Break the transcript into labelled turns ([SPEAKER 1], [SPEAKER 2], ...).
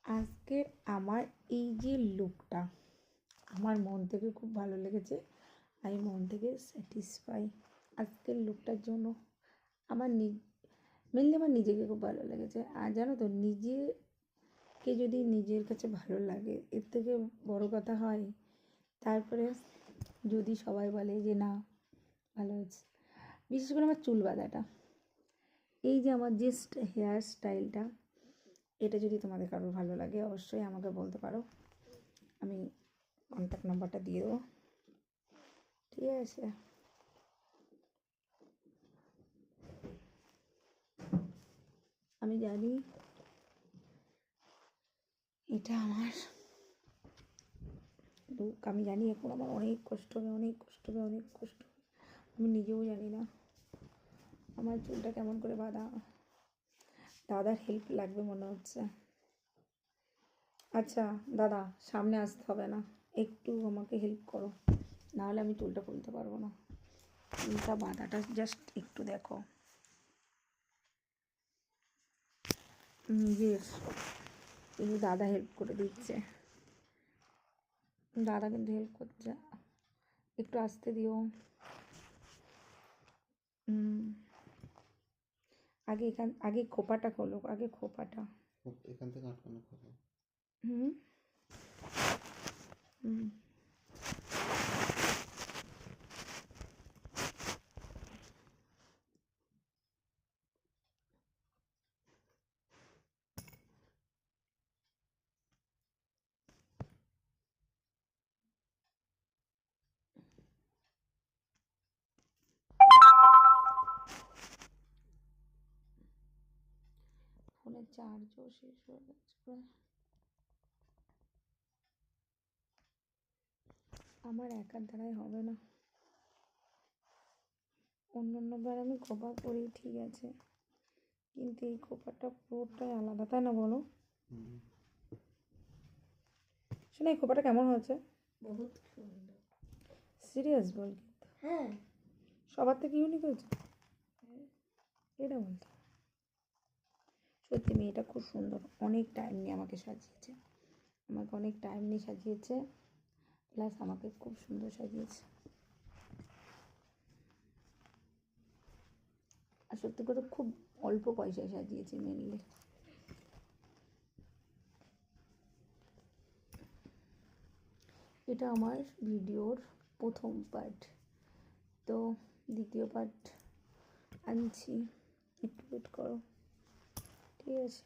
[SPEAKER 1] আজকের আমার এই যে লুকটা আমার মন থেকে খুব ভালো লেগেছে। আমি মন থেকে স্যাটিসফাই আজকের লুকটার জন্য। আমার মেনলি আমার নিজেকে খুব ভালো লেগেছে। আর জানো তো, নিজেকে যদি নিজের কাছে ভালো লাগে এর থেকে বড় কথা হয়। তারপরে যদি সবাই বলে যে না ভালো হয়েছে, বিশেষ করে আমার চুল বাঁধাটা, এই যে আমার যে হেয়ার স্টাইলটা, এটা যদি তোমাদের কারোর ভালো লাগে অবশ্যই আমাকে বলতে পারো, আমি কন্ট্যাক্ট নাম্বারটা দিয়ে দেবো, ঠিক আছে? আমি জানি এটা আমার লুক, আমি জানি এখন আমার অনেক কষ্ট হবে, আমি নিজেও জানি না আমার চুলটা কেমন করে বাঁধা। দাদার হেল্প লাগবে মনে হচ্ছে। আচ্ছা দাদা, সামনে আসতে হবে না, একটু আমাকে হেল্প করো, নাহলে আমি চুলটা খুলতে পারবো না। চুলটা বাঁধাটা জাস্ট একটু দেখো, নিজের কিন্তু দাদা হেল্প করে দিচ্ছে। দাদা কিন্তু হেল্প করছে, একটু আসতে দিও। আগে খোপাটা খোলো, আগে খোপাটা
[SPEAKER 2] এখান থেকে আটকানো খোলো।
[SPEAKER 1] হুম হুম ফোনের চার্জও শেষ হয়ে গেছে। আমার একার দ্বারাই হবে না, অন্যবার আমি খোপা করি ঠিক আছে, কিন্তু এই খোপাটা পুরোটাই আলাদা, তাই না বলো? শোনো, এই খোপাটা কেমন হয়েছে?
[SPEAKER 3] বহুত সুন্দর।
[SPEAKER 1] সিরিয়াস বল? কিন্তু
[SPEAKER 3] হ্যাঁ,
[SPEAKER 1] সবার থেকে ইউনিক হয়েছে এটা বলতে। সত্যি মেয়েটা খুব সুন্দর, অনেক টাইম নিয়ে আমাকে সাজিয়েছে, প্লাস আমাকে খুব সুন্দর সাজিয়েছে। আর সত্যি কথা খুব অল্প পয়সায় সাজিয়েছে মেনলি। এটা আমার ভিডিওর প্রথম পার্ট, তো দ্বিতীয় পার্ট আনছি, একটু ওয়েট করো, ঠিক আছে?